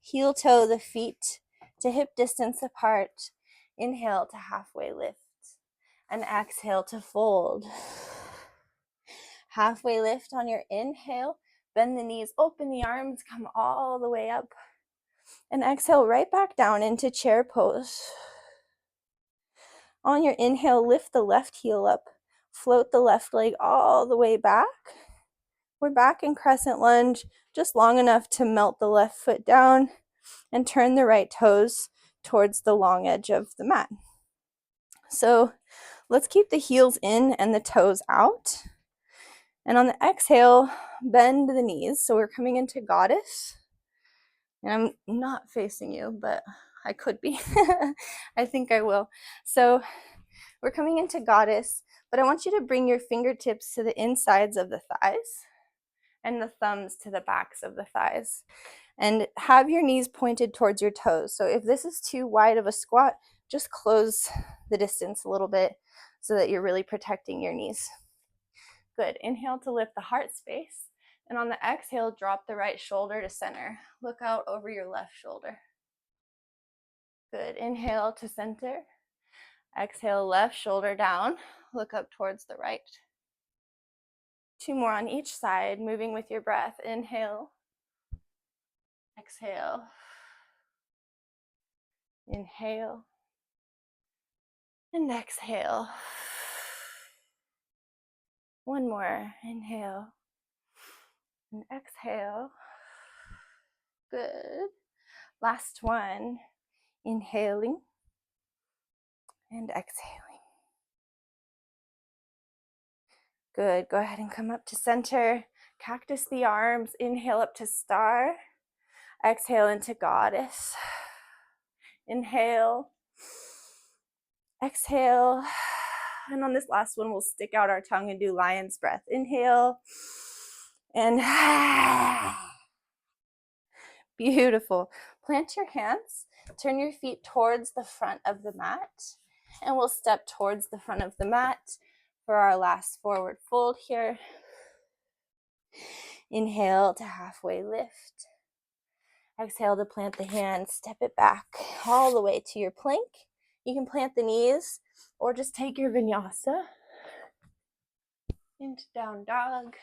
Heel toe the feet to hip distance apart. Inhale to halfway lift. And exhale to fold. Halfway lift on your inhale. Bend the knees, open the arms, come all the way up. And exhale right back down into chair pose. On your inhale, lift the left heel up. Float the left leg all the way back. We're back in crescent lunge, just long enough to melt the left foot down and turn the right toes towards the long edge of the mat. So let's keep the heels in and the toes out. And on the exhale, bend the knees. So we're coming into goddess. And I'm not facing you, but I could be. I think I will. So we're coming into goddess, but I want you to bring your fingertips to the insides of the thighs and the thumbs to the backs of the thighs. And have your knees pointed towards your toes. So if this is too wide of a squat, just close the distance a little bit so that you're really protecting your knees. Good. Inhale to lift the heart space. And on the exhale, drop the right shoulder to center. Look out over your left shoulder. Good. Inhale to center. Exhale, left shoulder down. Look up towards the right. Two more on each side, moving with your breath. Inhale. Exhale. Inhale. And exhale. One more. Inhale. And exhale. Good. Last one. Inhaling. And exhaling. Good. Go ahead and come up to center. Cactus the arms. Inhale up to star. Exhale into goddess. Inhale. Exhale. And on this last one, we'll stick out our tongue and do lion's breath. Inhale. And beautiful. Plant your hands. Turn your feet towards the front of the mat. And we'll step towards the front of the mat for our last forward fold here. Inhale to halfway lift. Exhale to plant the hands. Step it back all the way to your plank. You can plant the knees or just take your vinyasa into down dog.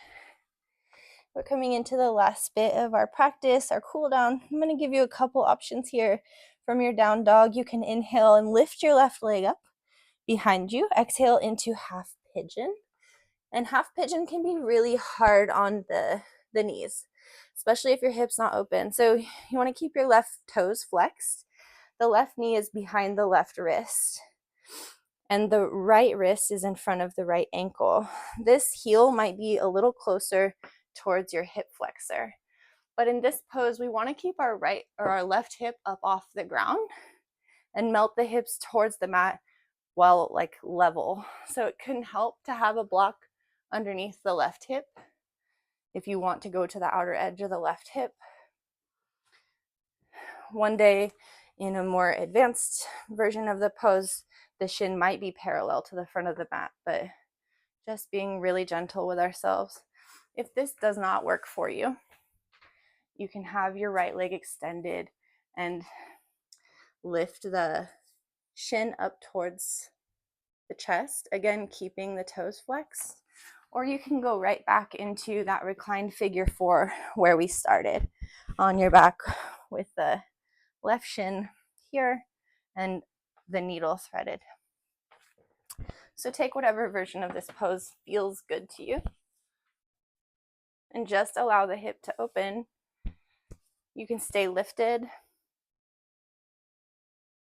We're coming into the last bit of our practice, our cool down. I'm going to give you a couple options here from your down dog. You can inhale and lift your left leg up behind you. Exhale into half pigeon. And half pigeon can be really hard on the knees, especially if your hip's not open. So you want to keep your left toes flexed. The left knee is behind the left wrist, and the right wrist is in front of the right ankle. This heel might be a little closer towards your hip flexor. But in this pose, we want to keep our right or our left hip up off the ground and melt the hips towards the mat while like level. So it can help to have a block underneath the left hip if you want to go to the outer edge of the left hip. One day in a more advanced version of the pose, the shin might be parallel to the front of the mat, but just being really gentle with ourselves. If this does not work for you, you can have your right leg extended and lift the shin up towards the chest, again keeping the toes flexed. Or you can go right back into that reclined figure four where we started, on your back with the left shin here and the needle threaded. So take whatever version of this pose feels good to you and just allow the hip to open. You can stay lifted.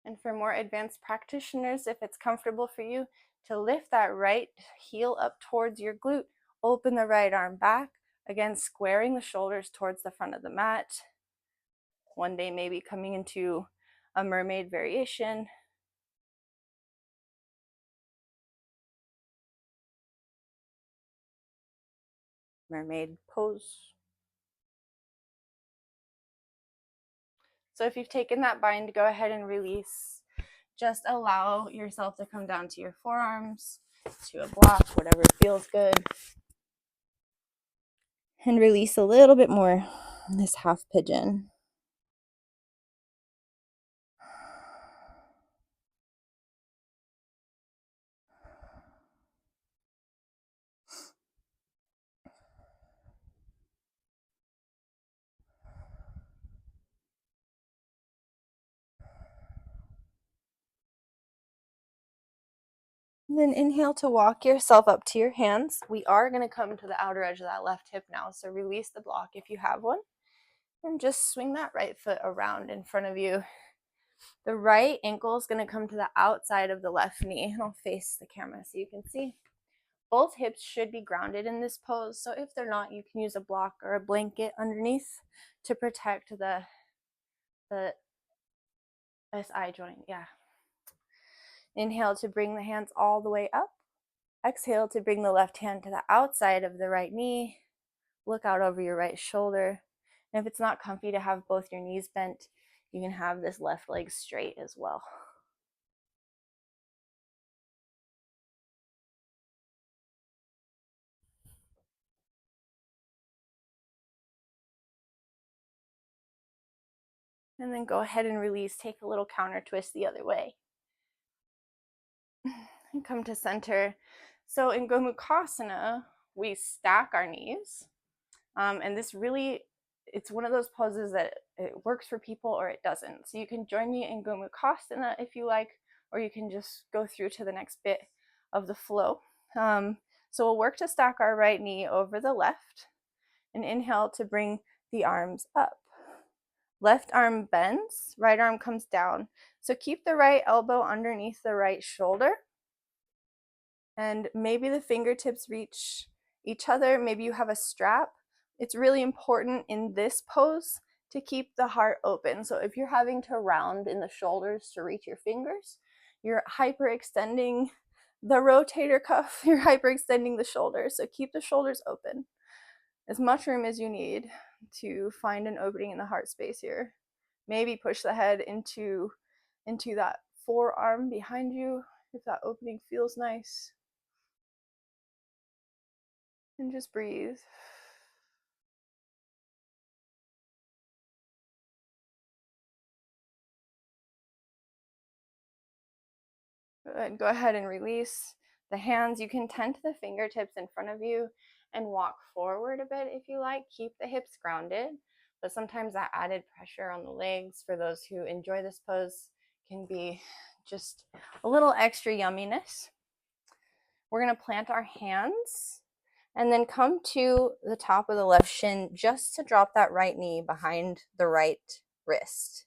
And for more advanced practitioners, if it's comfortable for you, to lift that right heel up towards your glute, open the right arm back, again squaring the shoulders towards the front of the mat. One day maybe coming into a mermaid variation. Mermaid pose. So if you've taken that bind, go ahead and release. Just allow yourself to come down to your forearms, to a block, whatever feels good. And release a little bit more in this half pigeon. And then inhale to walk yourself up to your hands. We are going to come to the outer edge of that left hip now. So release the block if you have one. And just swing that right foot around in front of you. The right ankle is going to come to the outside of the left knee. And I'll face the camera so you can see. Both hips should be grounded in this pose. So if they're not, you can use a block or a blanket underneath to protect the SI joint. Yeah. Inhale to bring the hands all the way up. Exhale to bring the left hand to the outside of the right knee. Look out over your right shoulder. And if it's not comfy to have both your knees bent, you can have this left leg straight as well. And then go ahead and release. Take a little counter twist the other way. And come to center. So in Gomukhasana, we stack our knees. And this really, it's one of those poses that it works for people or it doesn't. So you can join me in Gomukhasana if you like, or you can just go through to the next bit of the flow. So we'll work to stack our right knee over the left and inhale to bring the arms up. Left arm bends, right arm comes down. So keep the right elbow underneath the right shoulder. And maybe the fingertips reach each other. Maybe you have a strap. It's really important in this pose to keep the heart open. So if you're having to round in the shoulders to reach your fingers, you're hyperextending the rotator cuff, you're hyperextending the shoulders. So keep the shoulders open. As much room as you need to find an opening in the heart space here. Maybe push the head into that forearm behind you if that opening feels nice. And just breathe. Good. Go ahead and release the hands. You can tent the fingertips in front of you and walk forward a bit if you like. Keep the hips grounded, but sometimes that added pressure on the legs for those who enjoy this pose can be just a little extra yumminess. We're going to plant our hands and then come to the top of the left shin just to drop that right knee behind the right wrist.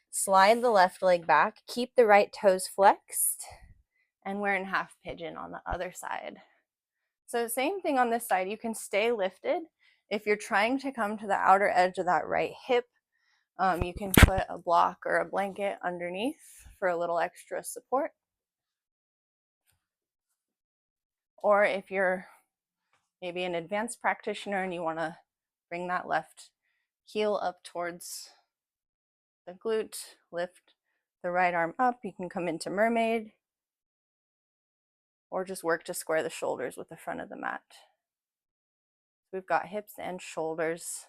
Slide the left leg back, keep the right toes flexed, and we're in half pigeon on the other side. So same thing on this side. You can stay lifted. If you're trying to come to the outer edge of that right hip, you can put a block or a blanket underneath for a little extra support. Or if you're maybe an advanced practitioner and you want to bring that left heel up towards the glute, lift the right arm up, you can come into mermaid, or just work to square the shoulders with the front of the mat. We've got hips and shoulders.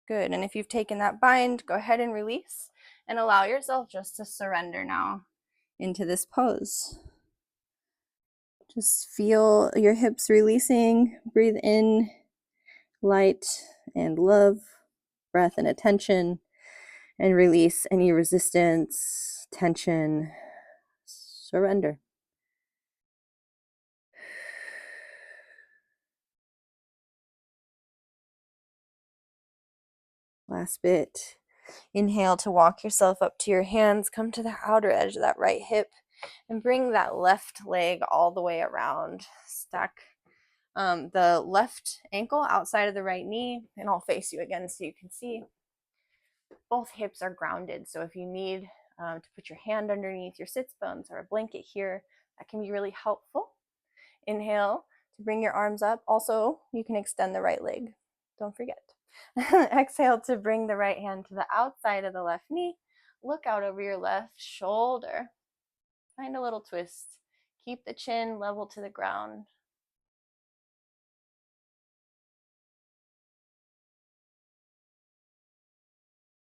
Good. And if you've taken that bind, go ahead and release and allow yourself just to surrender now into this pose. Just feel your hips releasing. Breathe in light and love, breath and attention, and release any resistance, tension, surrender. Last bit. Inhale to walk yourself up to your hands. Come to the outer edge of that right hip and bring that left leg all the way around. Stack the left ankle outside of the right knee, and I'll face you again so you can see. Both hips are grounded, so if you need to put your hand underneath your sits bones or a blanket here, that can be really helpful. Inhale to bring your arms up. Also, you can extend the right leg. Don't forget. Exhale to bring the right hand to the outside of the left knee. Look out over your left shoulder. Find a little twist. Keep the chin level to the ground.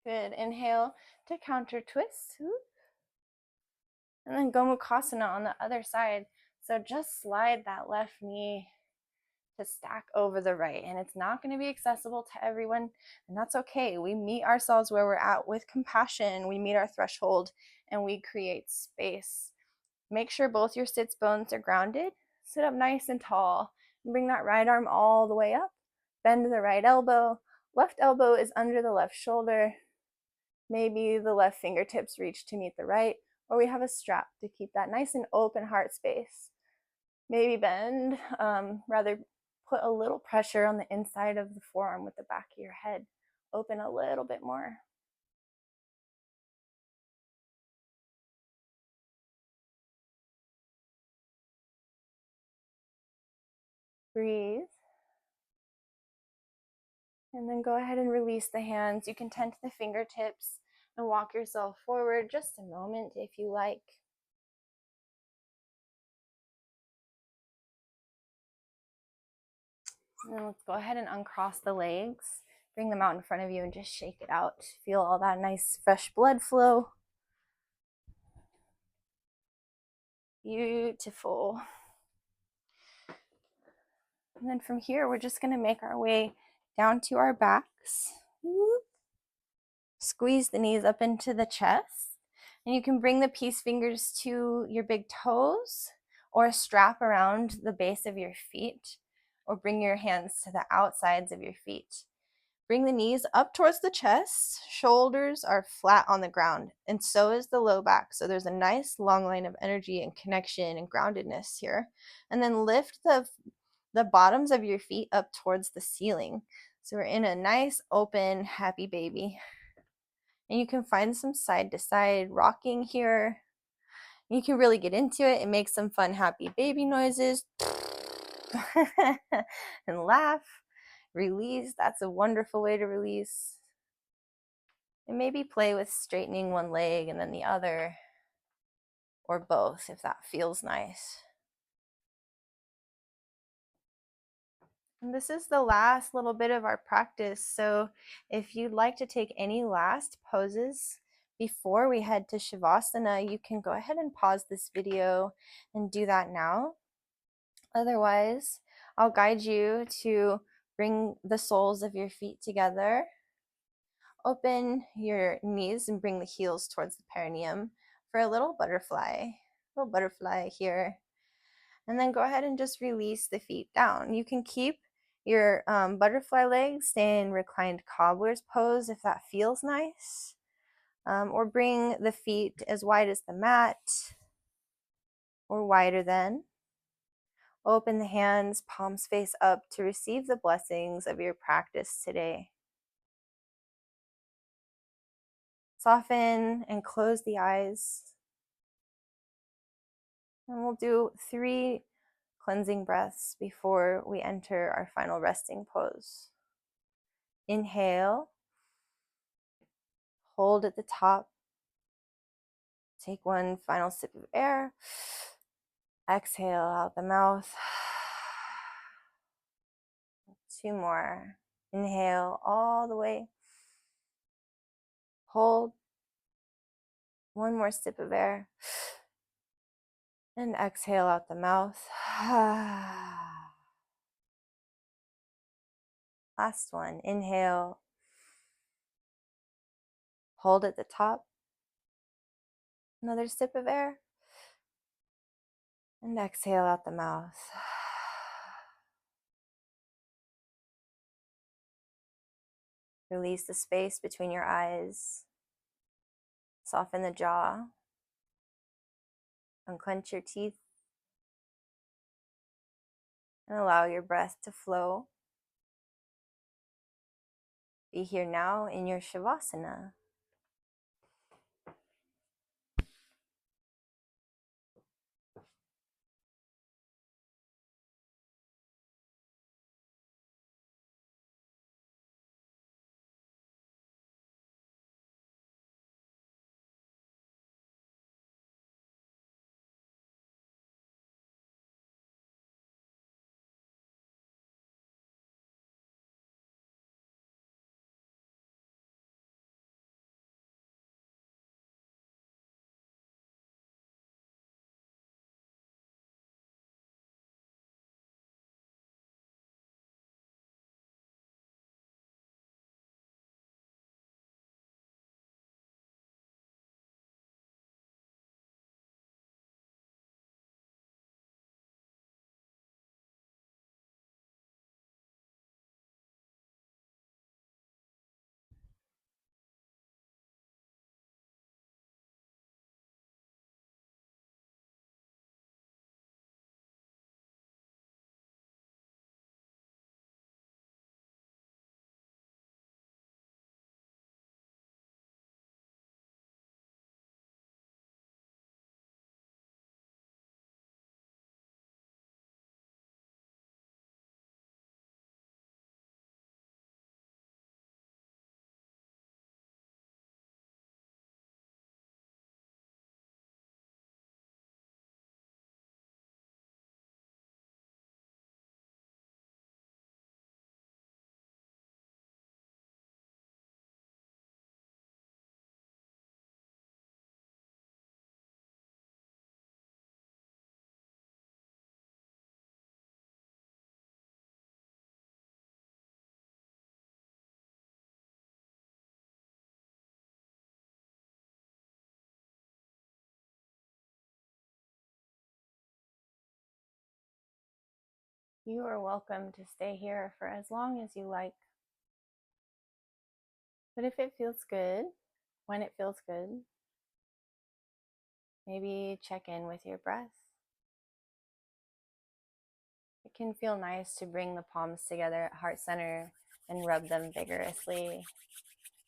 Good. Inhale to counter twist. And then Gomukhasana on the other side. So just slide that left knee to stack over the right. And it's not going to be accessible to everyone, and that's okay. We meet ourselves where we're at with compassion. We meet our threshold and we create space. Make sure both your sits bones are grounded. Sit up nice and tall and bring that right arm all the way up. Bend the right elbow. Left elbow is under the left shoulder. Maybe the left fingertips reach to meet the right, or we have a strap to keep that nice and open heart space. Maybe bend, rather put a little pressure on the inside of the forearm with the back of your head. Open a little bit more. Breathe. And then go ahead and release the hands. You can tent the fingertips and walk yourself forward just a moment if you like. And then let's go ahead and uncross the legs. Bring them out in front of you and just shake it out. Feel all that nice fresh blood flow. Beautiful. And then from here, we're just going to make our way down to our backs. Squeeze the knees up into the chest. And you can bring the peace fingers to your big toes or strap around the base of your feet, or bring your hands to the outsides of your feet. Bring the knees up towards the chest. Shoulders are flat on the ground, and so is the low back. So there's a nice long line of energy and connection and groundedness here. And then lift the bottoms of your feet up towards the ceiling. So we're in a nice open happy baby. And you can find some side to side rocking here. You can really get into it and make some fun happy baby noises. And laugh. Release. That's a wonderful way to release. And maybe play with straightening one leg and then the other, or both if that feels nice. And this is the last little bit of our practice. So if you'd like to take any last poses before we head to Shavasana, you can go ahead and pause this video and do that now. Otherwise, I'll guide you to bring the soles of your feet together. Open your knees and bring the heels towards the perineum for a little butterfly. Little butterfly here. And then go ahead and just release the feet down. You can keep your butterfly legs in reclined cobbler's pose if that feels nice. Or bring the feet as wide as the mat or wider than. Open the hands, palms face up to receive the blessings of your practice today. Soften and close the eyes. And we'll do 3 cleansing breaths before we enter our final resting pose. Inhale, hold at the top. Take one final sip of air. Exhale out the mouth. 2 more. Inhale all the way. Hold. 1 more sip of air. And exhale out the mouth. Last one. Inhale. Hold at the top. Another sip of air. And exhale out the mouth. Release the space between your eyes. Soften the jaw. Unclench your teeth. And allow your breath to flow. Be here now in your Shavasana. You are welcome to stay here for as long as you like. But if it feels good, when it feels good, maybe check in with your breath. It can feel nice to bring the palms together at heart center and rub them vigorously.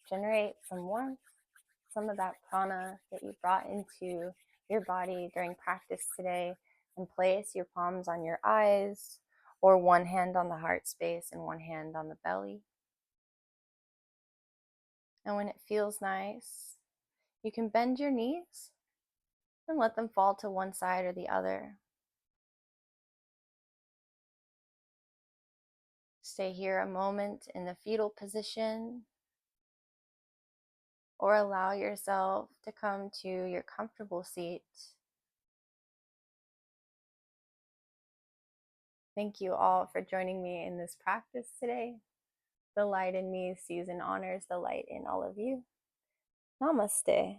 Generate some warmth, some of that prana that you brought into your body during practice today, and place your palms on your eyes, or one hand on the heart space and one hand on the belly. And when it feels nice, you can bend your knees and let them fall to one side or the other. Stay here a moment in the fetal position, or allow yourself to come to your comfortable seat. Thank you all for joining me in this practice today. The light in me sees and honors the light in all of you. Namaste.